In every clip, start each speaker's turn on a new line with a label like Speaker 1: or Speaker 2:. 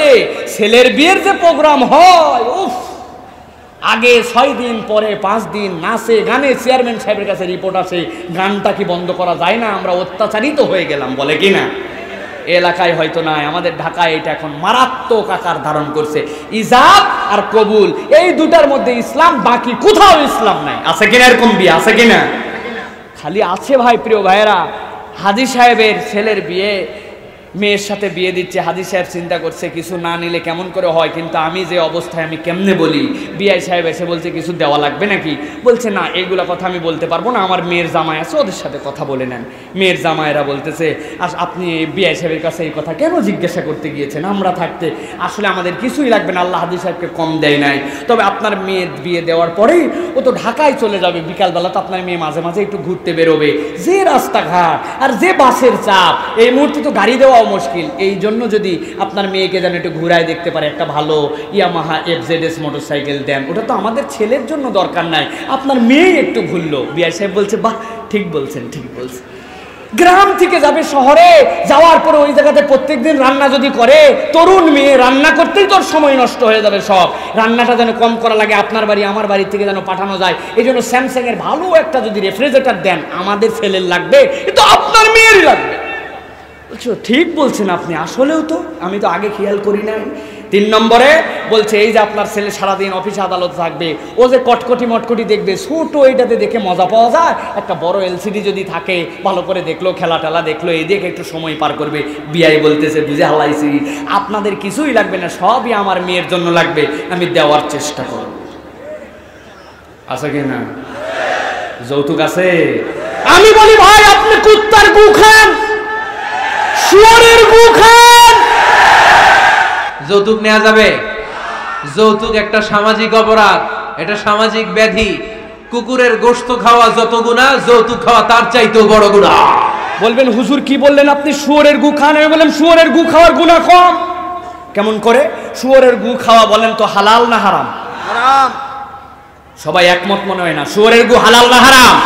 Speaker 1: বাড়িতে ছেলের বিয়ের যে প্রোগ্রাম হয়, উফ, আগে 6 দিন, পরে 5 দিন নাচে গানে চেয়ারম্যান সাহেবের কাছে রিপোর্ট আসে, গানটা কি বন্ধ করা যায় না? আমরা অত্যাচারিত হয়ে গেলাম, বলে কি না? এলাকায় হয়তো নাই, আমাদের ঢাকায় এটা এখন মারাত্মক আকার ধারণ করছে। ইজাব আর কবুল এই দুটার মধ্যে ইসলাম, বাকি কোথাও ইসলাম নাই। আছে কিনা এরকম বিয়ে? আছে কিনা? খালি আছে ভাই, প্রিয় ভাইয়েরা। হাজী সাহেবের ছেলের বিয়ে, মেয়ের সাথে বিয়ে দিচ্ছে। হাজী সাহেব চিন্তা করছে কিছু না নিলে কেমন করে হয়, কিন্তু আমি যে অবস্থায় আমি কেমনে বলি? বিআই সাহেব এসে বলছে কিছু দেওয়া লাগবে নাকি? বলছে না, এইগুলা কথা আমি বলতে পারবো না, আমার মেয়ের জামাই আছে, ওদের সাথে কথা বলে নেন। মেয়ের জামাইরা বলতেছে, আপনি বিআই সাহেবের কাছে এই কথা কেন জিজ্ঞাসা করতে গিয়েছেন? আমরা থাকতে আসলে আমাদের কিছুই লাগবে না, আল্লাহ হাজী সাহেবকে কম দেয় নাই। তবে আপনার মেয়ের বিয়ে দেওয়ার পরেই ও তো ঢাকায় চলে যাবে, বিকালবেলা তো আপনার মেয়ে মাঝে মাঝে একটু ঘুরতে বেরোবে। যে রাস্তাঘাট আর যে বাসের চাপ, এই মুহূর্তে তো গাড়ি দেওয়া মুশকিল। এই জন্য যদি আপনার মেয়েকে যেন একটু ঘুরায় দেখতে পারে, একটা ভালো ইয়ামাহা FZS মোটরসাইকেল দেন। ওটা তো আমাদের ছেলের জন্য দরকার নাই, আপনার মেয়ে একটু ঘুরলো। বিআই সাহেব বলছে, বাহ, ঠিক বলছেন, ঠিক বলছেন। গ্রাম থেকে যাবে শহরে, যাওয়ার পরে ওই জায়গাতে প্রত্যেকদিন রান্না যদি করে, তরুণ মেয়ে, রান্না করতেই তোর সময় নষ্ট হয়ে যাবে সব। রান্নাটা যেন কম করা লাগে, আপনার বাড়ি আমার বাড়ি থেকে যেন পাঠানো যায়। এই জন্য স্যামসাংয়ের ভালো একটা যদি রেফ্রিজারেটর দেন, আমাদের ছেলের লাগবে, কিন্তু আপনার মেয়েরই লাগবে। বলছো ঠিক বলছেন আপনি, আসলেও তো আমি তো আগে খেয়াল করি নাই। 3 নম্বরে বলছে, এই যে আপনার ছেলে সারাদিন অফিস আদালত থাকবে, ও যে কটকটি মটকটি দেখবে, ছোট এইটাতে দেখে মজা পাওয়া যায়। একটা বড় LCD যদি থাকে, ভালো করে দেখলো, খেলা টেলা দেখলো, এই দেখে একটু সময় পার করবে। বিআই বলতেছে, বুঝে হালাইছি, আপনাদের কিছুই লাগবে না, সবই আমার মেয়ের জন্য লাগবে, আমি দেওয়ার চেষ্টা করব। আছে কি না? যৌতুক আছে? আমি বলি ভাই, আপনি কুত্তার গু খান, শুয়োরের গু খান।
Speaker 2: যৌতুক নেওয়া যাবে? যৌতুক একটা সামাজিক অপরাধ, এটা সামাজিক ব্যাধি। কুকুরের গোশত খাওয়া যত গুনাহ, যৌতুক খাওয়া তার চাইতেও বড় গুনাহ।
Speaker 1: বলবেন হুজুর কি বললেন আপনি, শুয়োরের গু খান? আমি বললাম শুয়োরের গু খাওয়ার গুনাহ কম। কেমন করে? শুয়োরের গু খাওয়া বলেন তো হালাল না হারাম?
Speaker 3: হারাম।
Speaker 1: সবাই একমত মনে হয় না, শুয়োরের গু হালাল না হারাম?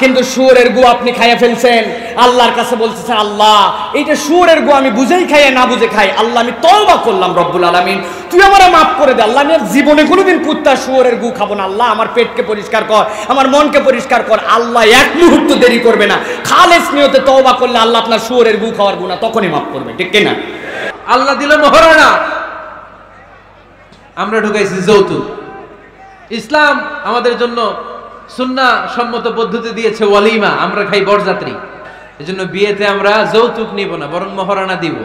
Speaker 1: কিন্তু শুয়োরের গু আপনি খাইয়া ফেলছেন, আল্লাহর কাছে বলতেছেন, আল্লাহ এইটা শুয়োরের গু আমি বুঝেই খাই না বুঝে খাই, আল্লাহ আমি তওবা করলাম, রব্বুল আলামিন তুই আমারে মাফ করে দে। আল্লাহ আমি আর জীবনে কোনোদিন কুত্তা শুয়োরের গু খাবো না। আল্লাহ আমার পেটকে পরিষ্কার কর, আমার মনকে পরিষ্কার কর। আল্লাহ এক মুহূর্ত দেরি করবে না, খালেস নিয়তে তওবা করলে আল্লাহ আপনার শুয়োরের গু খাওয়ার গুনাহ তখনই মাফ করবে, ঠিক কিনা?
Speaker 2: আল্লাহ দিল মহারণা, আমরা ঢুকাইছি যৌতুক। ইসলাম আমাদের জন্য সুন্নাহ সম্মত পদ্ধতি দিয়েছে ওয়ালিমা, আমরা খাই বরযাত্রী। এজন্য বিয়েতে আমরা যৌতুক নিব না, বরং মহারণা দিব।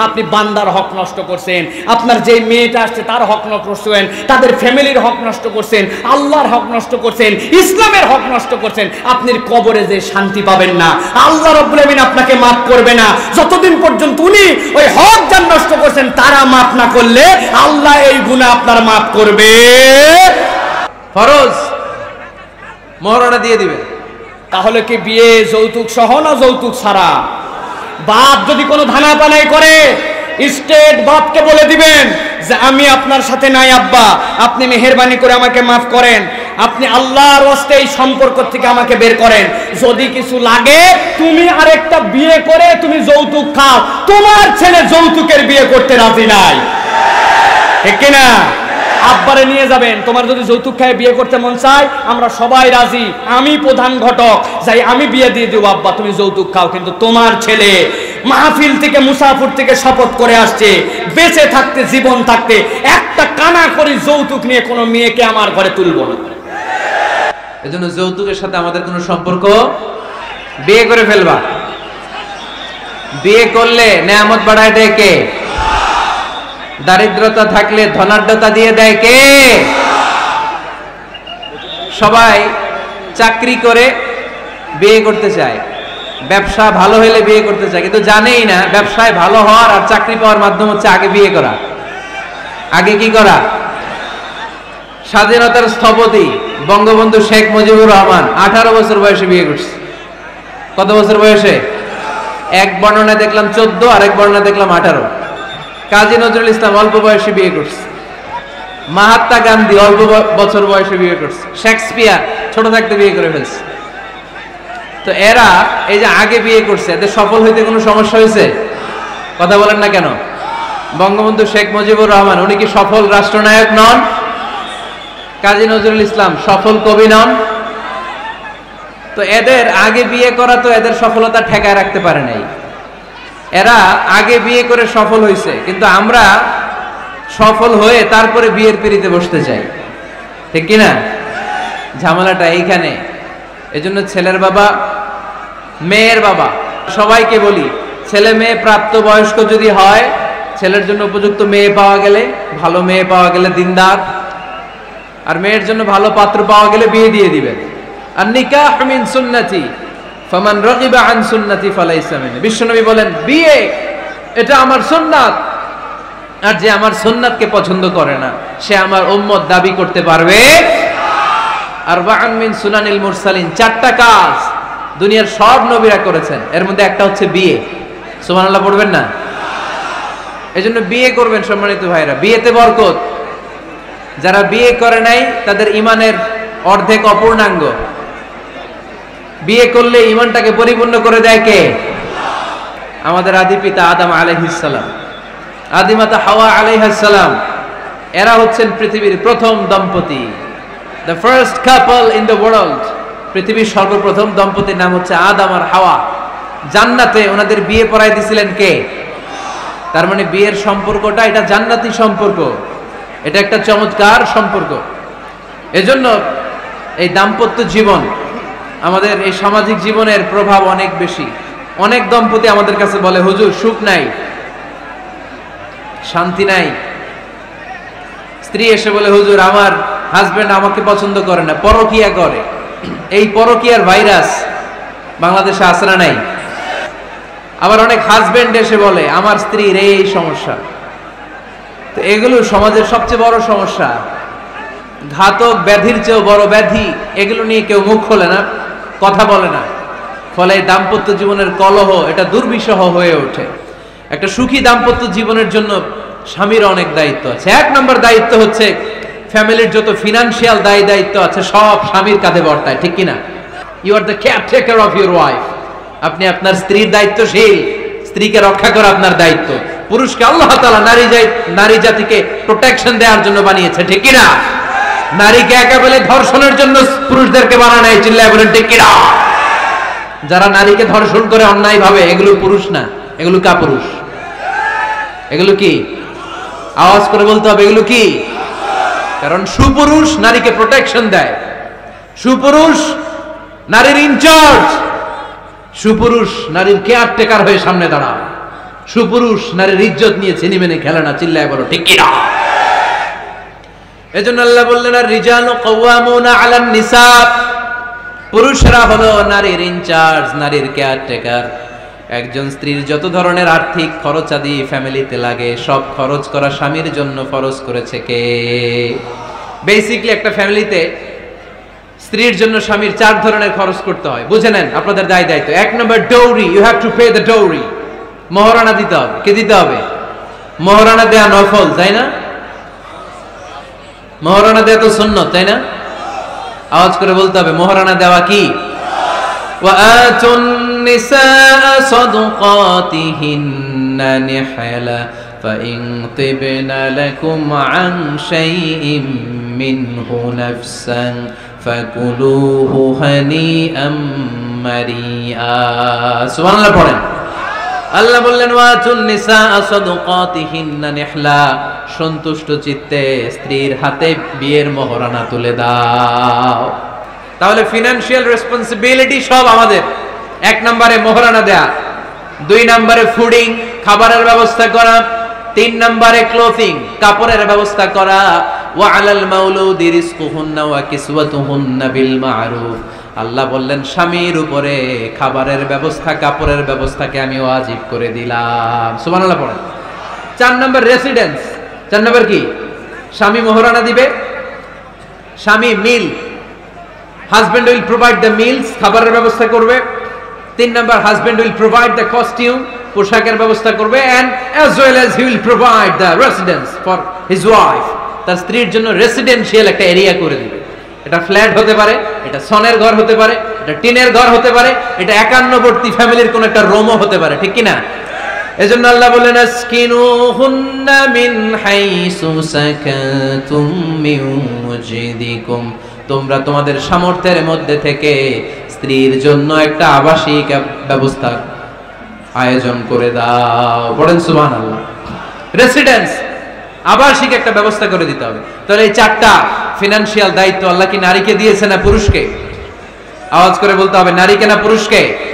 Speaker 1: আপনি বান্দার হক নষ্ট করছেন, আপনার যে মেয়েটা আসছে তার হক নষ্ট করছেন, তাদের ফ্যামিলির হক নষ্ট করছেন, আল্লাহর হক নষ্ট করছেন, ইসলামের হক নষ্ট করছেন। আপনি কবরে যে শান্তি পাবেন না, আল্লাহ রাব্বুল আমিন আপনাকে মাফ করবে না যতদিন পর্যন্ত উনি ওই হক যান নষ্ট করছেন তারা মাফ না করলে আল্লাহ এই গুনাহ আপনার মাফ করবে।
Speaker 2: ফরজ মহারণা দিয়ে দিবেন।
Speaker 1: তাহলে কি বিয়ে যৌতুক সহ না যৌতুক ছাড়া? বাপ যদি কোনো ধানা পানাই করে, স্টেট বাপকে বলে দিবেন যে আমি আপনার সাথে নাই আব্বা, আপনি মেহেরবানি করে আমাকে মাফ করেন, আপনি আল্লাহর ওয়াস্তে এই সম্পর্ক থেকে আমাকে বের করেন। যদি কিছু লাগে তুমি আরেকটা বিয়ে করে তুমি যৌতুক খাও, তোমার ছেলে যৌতুকের বিয়ে করতে রাজি নাই, ঠিক কিনা? আব্বারে নিয়ে যাবেন, তোমার যদি যৌতুক খায় বিয়ে করতে মন চায় আমরা সবাই রাজি, আমি প্রধান ঘটক, যাই আমি বিয়ে দিয়ে দেবো, আব্বা তুমি যৌতুক খাও। কিন্তু তোমার ছেলে মাহফিল থেকে মুসাফির থেকে শপথ করে আসছে, বেঁচে থাকতে জীবন থাকতে একটা কানা করে যৌতুক নিয়ে কোনো মেয়েকে আমার ঘরে তুলবো না।
Speaker 2: এজন্য যৌতুকের সাথে আমাদের কোনো সম্পর্ক। বিয়ে করে ফেলবা, বিয়ে করলে নেয়ামত বাড়ায় দেয় কে? দারিদ্রতা থাকলে ধনাঢ্যতা দিয়ে দেয় কে? সবাই চাকরি করে বিয়ে করতে চায়, ব্যবসা ভালো হলে বিয়ে করতে চায়, কিন্তু জানেই না ব্যবসায় ভালো হওয়ার আর চাকরি পাওয়ার মাধ্যম হচ্ছে আগে বিয়ে করা। আগে কি করা? স্বাধীনতার স্থপতি বঙ্গবন্ধু শেখ মুজিবুর রহমান 18 বছর বয়সে বিয়ে করছে। কত বছর বয়সে? এক বর্ণনা দেখলাম 14, আর এক বর্ণনা দেখলাম 18। কাজী নজরুল ইসলাম অল্প বয়সে বিয়ে করছে। মহাত্মা গান্ধী অল্প বছর বয়সে বিয়ে করছে। শেক্সপিয়ার ছোট থাকতে বিয়ে করে ফেলছে। তো এরা এই যে আগে বিয়ে করছে, এদের সফল হইতে কোনো সমস্যা হয়েছে? কথা বলেন না কেন? বঙ্গবন্ধু শেখ মুজিবুর রহমান উনি কি সফল রাষ্ট্রনায়ক নন? কাজী নজরুল ইসলাম সফল কবি নন? তো এদের আগে বিয়ে করা তো এদের সফলতা ঠেকায় রাখতে পারে নাই। এরা আগে বিয়ে করে সফল হয়েছে, কিন্তু আমরা সফল হয়ে তারপরে বিয়ের পিড়িতে বসতে চাই, ঠিক কিনা? ঝামেলাটা এইখানে। এজন্য ছেলের বাবা, মেয়ের বাবা, সবাইকে বলি, ছেলে মেয়ে প্রাপ্ত বয়স্ক যদি হয়, ছেলের জন্য উপযুক্ত মেয়ে পাওয়া গেলে, ভালো মেয়ে পাওয়া গেলে দিনদার, আর মেয়ের জন্য ভালো পাত্র পাওয়া গেলে বিয়ে দিয়ে দিবেন। আর নিকাহ মিন সুন্নতি ফামান রাগিবা আন সুন্নতি ফালাইসা মিননি। বিশ্বনবী বলেন, বিয়ে এটা আমার সুন্নাত, আর যে আমার সুন্নাতকে পছন্দ করে না সে আমার উম্মত দাবি করতে পারবে। আরবাআন মিন সুনানিল মুরসালিন, 4টা কাজ দুনিয়ার সব নবীরা করেছেন, এর মধ্যে একটা হচ্ছে বিয়ে। সুবহানাল্লাহ পড়বেন না? এজন্য বিয়ে করবেন সম্মানিত ভাইরা, বিয়েতে বরকত। যারা বিয়ে করে নাই তাদের ঈমানের অর্ধেক অপূর্ণাঙ্গ। বিয়ে করলে ঈমানটাকে পরিপূর্ণ করে দেয় কে? আমাদের আদি পিতা আদম আলাইহিস সালাম, আদিমাতা হাওয়া আলাইহিস সালাম, এরা হচ্ছেন পৃথিবীর প্রথম দম্পতি, the first couple in the world। পৃথিবীর সর্বপ্রথম দম্পতির নাম হচ্ছে আদম আর হাওয়া। জান্নাতে ওনাদের বিয়ে পড়াই দিয়েছিলেন কে? তার মানে বিয়ের সম্পর্কটা এটা জান্নাতি সম্পর্ক, এটা একটা চমৎকার সম্পর্ক। এজন্য এই দাম্পত্য জীবন, আমাদের এই সামাজিক জীবনের প্রভাব অনেক বেশি। অনেক দম্পতি আমাদের কাছে বলে, হুজুর সুখ নাই, শান্তি নাই। স্ত্রী এসে বলে, হুজুর আমার হাজবেন্ড আমাকে পছন্দ করে না, পরকিয়া করে। এই পরকিয়ার ভাইরাস বাংলাদেশে আছে না নাই? আবার অনেক হাজবেন্ড এসে বলে, আমার স্ত্রীর এই সমস্যা। তো এগুলো সমাজের সবচেয়ে বড় সমস্যা, ঘাতক ব্যাধির চেয়েও বড় ব্যাধি। এগুলো নিয়ে কেউ মুখ খোলে না, কথা বলে না, ফলে দাম্পত্য জীবনের কলহ এটা দুর্বিষহ হয়ে ওঠে। একটা সুখী দাম্পত্য জীবনের জন্য স্বামীর অনেক দায়িত্ব আছে। 1 নম্বর দায়িত্ব হচ্ছে ফ্যামিলির যত ফিনান্সিয়াল দায় দায়িত্ব আছে সব স্বামীর কাঁধে বর্তায়, ঠিক কিনা? You are the caretaker of your wife. আপনি আপনার স্ত্রীর দায়িত্বশীল, স্ত্রীকে রক্ষা করা আপনার দায়িত্ব। পুরুষকে আল্লাহ তাআলা নারী জাতিকে প্রোটেকশন দেওয়ার জন্য বানিয়েছে, ঠিক কিনা? নারীকে একেবারে ধর্ষণের জন্য পুরুষদেরকে বানানো হয়েছে, চিল্লায় বলেন ঠিক কিনা? যারা নারীকে ধর্ষণ করে অন্যায় ভাবে, এগুলো পুরুষ না, এগুলো কাপুরুষ। এগুলো কি? আওয়াজ করে বলতে হবে, এগুলো কি? কারণ সুপুরুষ নারীকে প্রোটেকশন দেয়, সুপুরুষ নারীর ইনচার্জ, সুপুরুষ নারীর কেয়ারটেকার হয়ে সামনে দাঁড়ায়, সুপুরুষ নারীর ইজ্জত নিয়ে চিনি মেনে খেলে না, চিল্লায় বলো ঠিক কিনা? এজন্য আল্লাহ বললেন, আর রিজালু কাওয়ামুনা আলান নিসা, পুরুষরা হলো নারীর ইনচার্জ, নারীর কেয়ারটেকার। একজন স্ত্রীর যত ধরনের আর্থিক খরচাদি ফ্যামিলিতে লাগে সব খরচ করা স্বামীর জন্য ফরজ করেছে কে? বেসিক্যালি একটা ফ্যামিলিতে স্ত্রীর জন্য স্বামীর 4 ধরনের খরচ করতে হয়, বুঝে নেন আপনাদের দায় দায়িত্ব। 1 নম্বর dowry, you have to pay the dowry. মহারানা দিতে হবে। কে দিতে হবে? মহারানা দেয়া নফল, তাই না? মহারানা দেয়া তো সুন্নত, তাই না? আওয়াজ করে বলতে হবে, মহারানা দেওয়া কি? وآتوا النساء صدقاتهن نحلا فإن طبن لكم عن شيء منه نفسا فكلوه هنيئا مريئا। সুবহান আল্লাহ পড়েন। আল্লাহ বললেন, ওয়াতুন নিসা সাদকাতিহিন্না নিহলা, সন্তুষ্ট চিত্তে স্ত্রীর হাতে বিয়ের মহারানা তুলে দাও। তাহলে ফিনান্সিয়াল রেসপন্সিবিলিটি সব আমাদের। 1 নম্বরে মহারানা দেয়া, 2 নম্বরে ফুডিং, খাবারের ব্যবস্থা করা, 3 নম্বরে ক্লোথিং, কাপড়ের ব্যবস্থা করা। ওয়া আলাল মাউলুদি রিজকুহুন্না ওয়া কিসওয়াতুহুন্না বিল মা'রুফ। আল্লাহ বললেন, স্বামীর উপরে খাবারের ব্যবস্থা, কাপড়ের ব্যবস্থাকে আমি ওয়াজিব করে দিলাম। সুবহানাল্লাহ পড়েন। 4 নম্বর রেসিডেন্স। 4 নম্বর কি? স্বামী মহারানা দিবে, স্বামী meal, husband will provide the meals, খাবারের ব্যবস্থা করবে। 3 নম্বর, husband will provide the costume, পোশাকের ব্যবস্থা করবে, and as well as he will provide the residence for his wife. তার স্ত্রীর জন্য রেসিডেন্সিয়াল একটা এরিয়া করে দিবে। এটা ফ্ল্যাট হতে পারে, এটা সনের ঘর হতে পারে, এটা টিনের ঘর হতে পারে, এটা একান্নবর্তী ফ্যামিলির কোন একটা রুমও হতে পারে, ঠিক কি না? এজন্য আল্লাহ বলেন আসকিনুহুন্না মিন হাইসু সাকাতুম মিন ওয়াজিদিকুম, তোমরা তোমাদের সামর্থ্যের মধ্যে থেকে স্ত্রীর জন্য একটা আবাসিক ব্যবস্থা আয়োজন করে দাও। বলেন সুবহানাল্লাহ। রেসিডেন্স, আবাসিক একটা ব্যবস্থা করে দিতে হবে। তাহলে এই চারটা ফিনান্সিয়াল দায়িত্ব আল্লাহ কি নারীকে দিয়েছে না পুরুষকে? আওয়াজ করে বলতে হবে, নারীকে না পুরুষকে?